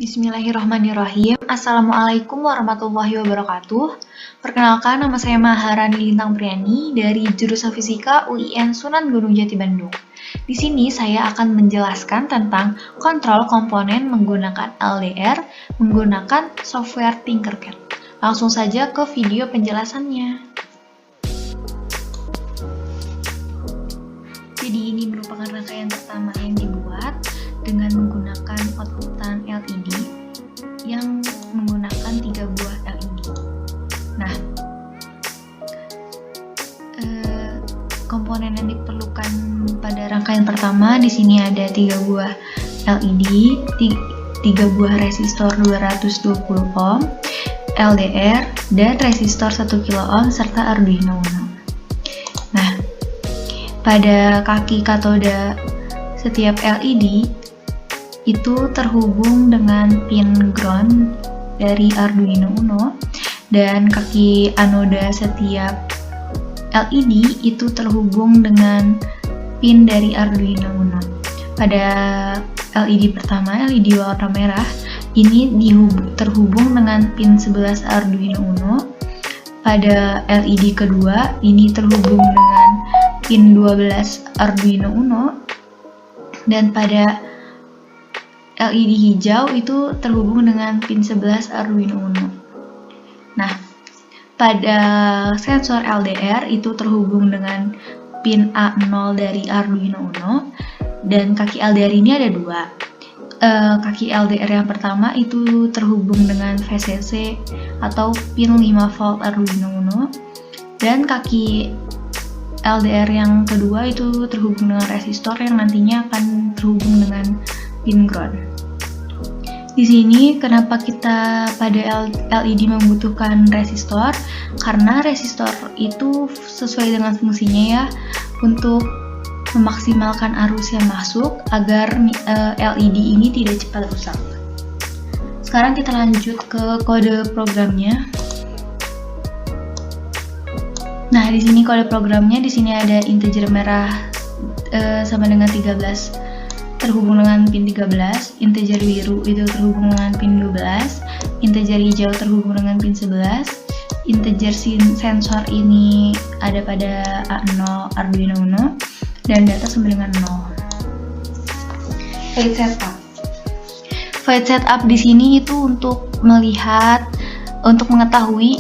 Bismillahirrahmanirrahim. Assalamualaikum warahmatullahi wabarakatuh. Perkenalkan, nama saya Maharani Lintang Priani dari jurusan Fisika UIN Sunan Gunung Jati Bandung. Di sini saya akan menjelaskan tentang kontrol komponen menggunakan LDR menggunakan software Tinkercad. Langsung saja ke video penjelasannya. Jadi ini merupakan rangkaian pertama yang dibuat dengan menggunakan outputan LED yang menggunakan 3 buah LED. Nah, komponen yang diperlukan pada rangkaian pertama di sini ada 3 buah LED, 3 buah resistor 220 ohm, LDR, dan resistor 1 kilo ohm serta Arduino Uno. Nah, pada kaki katoda setiap LED itu terhubung dengan pin ground dari Arduino Uno, dan kaki anoda setiap LED itu terhubung dengan pin dari Arduino Uno. Pada LED pertama, LED warna merah, ini terhubung dengan pin 11 Arduino Uno. Pada LED kedua, ini terhubung dengan pin 12 Arduino Uno. Dan pada LED hijau itu terhubung dengan pin 11 Arduino Uno. Nah, pada sensor LDR itu terhubung dengan pin A0 dari Arduino Uno, dan kaki LDR ini ada 2. Kaki LDR yang pertama itu terhubung dengan VCC atau pin 5 volt Arduino Uno, dan kaki LDR yang kedua itu terhubung dengan resistor yang nantinya akan terhubung dengan pin ground. Di sini kenapa kita pada LED membutuhkan resistor? Karena resistor itu sesuai dengan fungsinya ya, untuk memaksimalkan arus yang masuk agar LED ini tidak cepat rusak. Sekarang kita lanjut ke kode programnya. Nah, di sini kode programnya, di sini ada integer merah sama dengan 13 terhubung dengan pin 13, integer biru itu terhubung dengan pin 12, integer hijau terhubung dengan pin 11, integer sensor ini ada pada A0 Arduino Uno, dan data sama dengan 0. Void setup. Void setup di sini itu untuk melihat, untuk mengetahui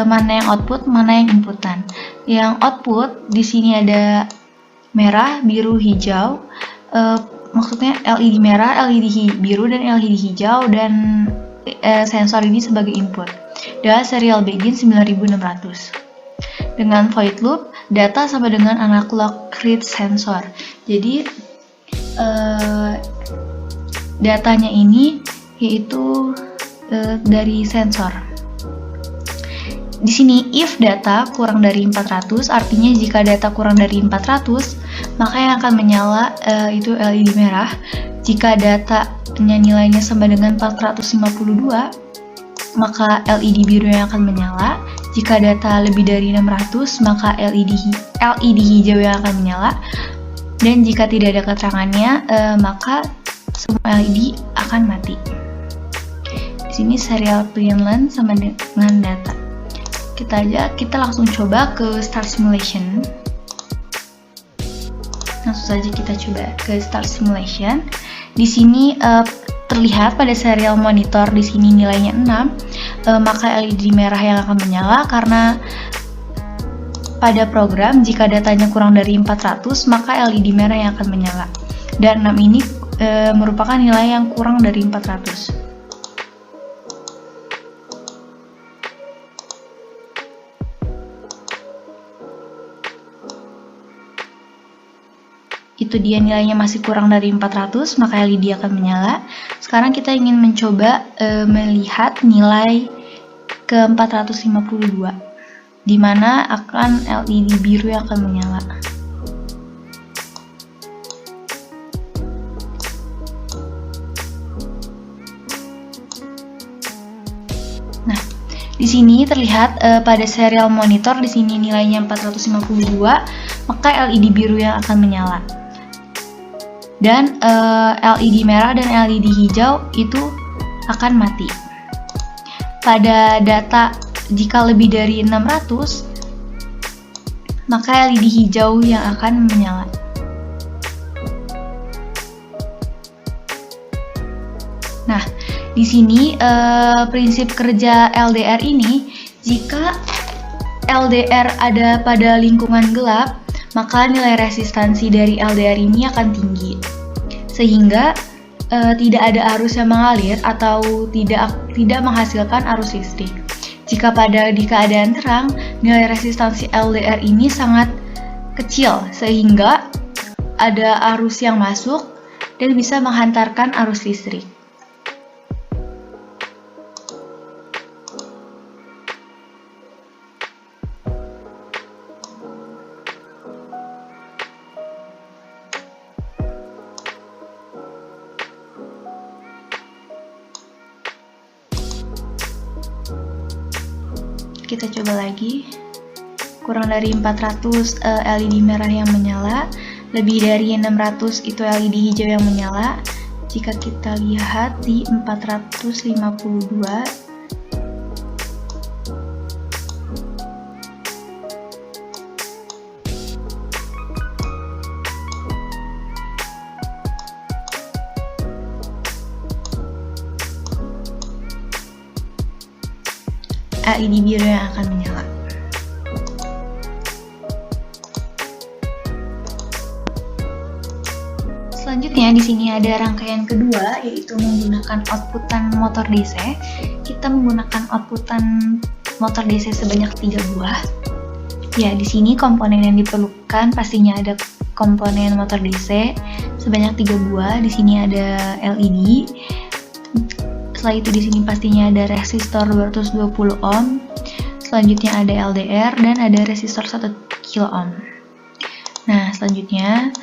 mana yang output, mana yang inputan. Yang output di sini ada merah, biru, hijau. Maksudnya LED merah, LED biru, dan LED hijau, dan sensor ini sebagai input. Dan serial begin 9600. Dengan void loop, data sama dengan analog read sensor. Jadi datanya ini yaitu dari sensor. Di sini if data kurang dari 400, artinya jika data kurang dari 400, maka yang akan menyala itu LED merah. Jika datanya nilainya sama dengan 452, maka LED biru yang akan menyala. Jika data lebih dari 600, maka LED hijau yang akan menyala. Dan jika tidak ada keterangannya, maka semua LED akan mati. Di sini serial pin line sama dengan data. Kita langsung coba ke start simulation. Langsung saja kita coba ke start simulation. Di sini terlihat pada serial monitor di sini nilainya 6, maka LED merah yang akan menyala karena pada program jika datanya kurang dari 400, maka LED merah yang akan menyala. Dan 6 ini merupakan nilai yang kurang dari 400. Itu dia nilainya masih kurang dari 400, maka LED akan menyala. Sekarang kita ingin mencoba melihat nilai ke 452, di mana akan LED biru yang akan menyala. Nah, di sini terlihat pada serial monitor di sini nilainya 452, maka LED biru yang akan menyala. Dan LED merah dan LED hijau itu akan mati. Pada data jika lebih dari 600, maka LED hijau yang akan menyala. Nah, di sini prinsip kerja LDR ini, jika LDR ada pada lingkungan gelap, maka nilai resistansi dari LDR ini akan tinggi, sehingga tidak ada arus yang mengalir atau tidak menghasilkan arus listrik. Jika di keadaan terang, nilai resistansi LDR ini sangat kecil, sehingga ada arus yang masuk dan bisa menghantarkan arus listrik. Kita coba lagi. Kurang dari 400 LED merah yang menyala, lebih dari 600 itu LED hijau yang menyala. Jika kita lihat di 452, LED biru yang akan menyala. Selanjutnya di sini ada rangkaian kedua, yaitu menggunakan outputan motor DC. Kita menggunakan outputan motor DC sebanyak 3 buah. Ya, di sini komponen yang diperlukan pastinya ada komponen motor DC sebanyak 3 buah. Di sini ada LED. Setelah itu di sini pastinya ada resistor 220 ohm. Selanjutnya ada LDR dan ada resistor 1 kilo ohm. Nah, selanjutnya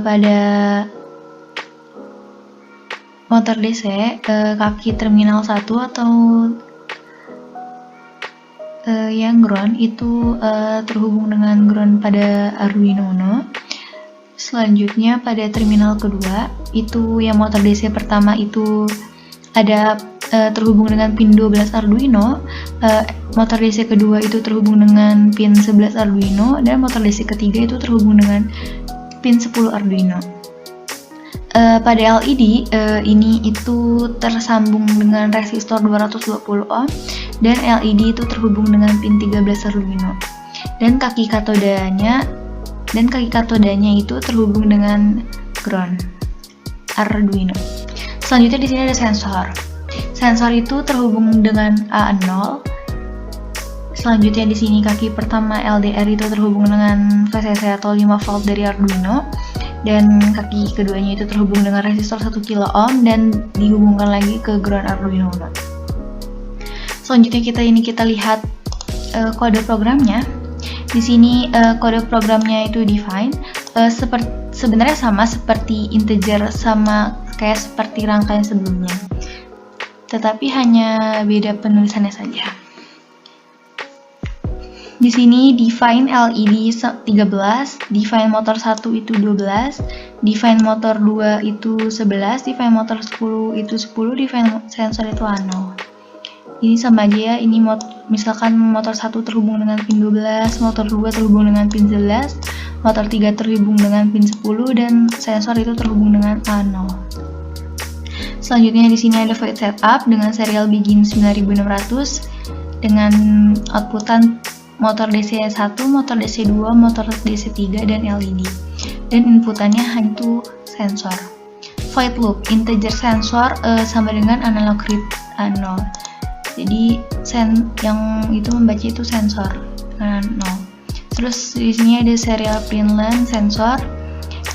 pada motor DC, kaki terminal 1 atau yang ground itu terhubung dengan ground pada Arduino Uno. Selanjutnya pada terminal kedua, itu yang motor DC pertama itu ada terhubung dengan pin 12 Arduino, motor DC kedua itu terhubung dengan pin 11 Arduino, dan motor DC ketiga itu terhubung dengan pin 10 Arduino. Pada LED ini itu tersambung dengan resistor 220 ohm, dan LED itu terhubung dengan pin 13 Arduino, dan kaki katodanya itu terhubung dengan ground Arduino. Selanjutnya di sini ada sensor. Sensor itu terhubung dengan A0. Selanjutnya di sini kaki pertama LDR itu terhubung dengan VCC atau 5 volt dari Arduino, dan kaki keduanya itu terhubung dengan resistor 1 kilo ohm dan dihubungkan lagi ke ground Arduino Uno. Selanjutnya kita lihat kode programnya. Di sini kode programnya itu define, sebenarnya sama seperti integer, sama kayak seperti rangkaian sebelumnya, tetapi hanya beda penulisannya saja. Di sini define LED 13, define motor 1 itu 12, define motor 2 itu 11, define motor 10 itu 10, define sensor itu 0. Ini sama aja ya, ini misalkan motor 1 terhubung dengan pin 12, motor 2 terhubung dengan pin 11, motor 3 terhubung dengan pin 10, dan sensor itu terhubung dengan A0. Selanjutnya di sini ada void setup dengan serial begin 9600 dengan outputan motor DC 1, motor DC 2, motor DC 3, dan LED. Dan inputannya hanya itu sensor. Void loop, integer sensor sama dengan analog read 0. Jadi yang itu membaca itu sensor 0. Terus di sini ada serial print line sensor,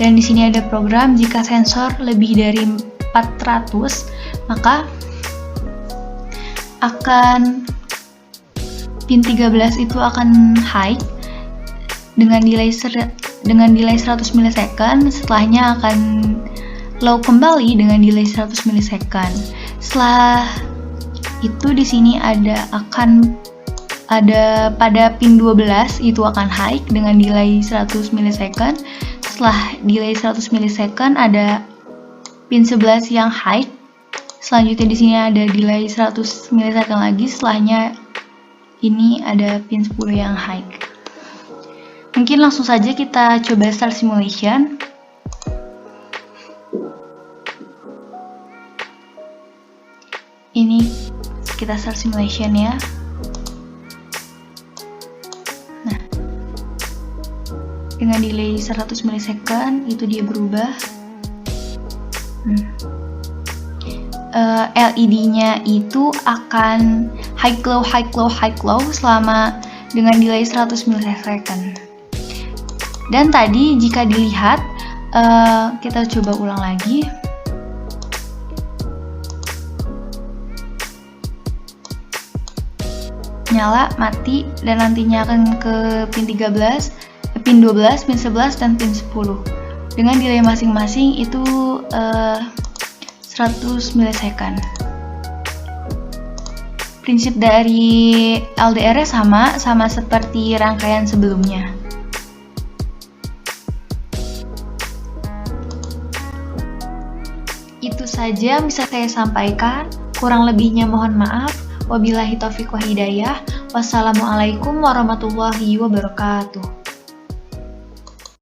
dan di sini ada program jika sensor lebih dari 400, maka akan pin 13 itu akan high dengan delay 100 millisecond, setelahnya akan low kembali dengan delay 100 millisecond. Setelah itu di sini ada pada pin 12 itu akan high dengan delay 100 millisecond. Setelah delay 100 millisecond ada pin 11 yang high Selanjutnya di sini ada delay 100 milisecond lagi, setelahnya ini ada pin 10 yang high. Mungkin langsung saja kita coba start simulation. Ini kita start simulation ya. Nah, dengan delay 100 milisecond itu dia berubah. LED-nya itu akan high glow selama dengan delay 100 milisecond. Dan tadi jika dilihat, kita coba ulang lagi. Nyala, mati, dan nantinya akan ke pin 13, pin 12, pin 11, dan pin 10. Dengan delay masing-masing itu 100 milisecond. Prinsip dari LDR sama seperti rangkaian sebelumnya. Itu saja yang bisa saya sampaikan. Kurang lebihnya mohon maaf. Wabillahi taufiq wa hidayah. Wassalamualaikum warahmatullahi wabarakatuh.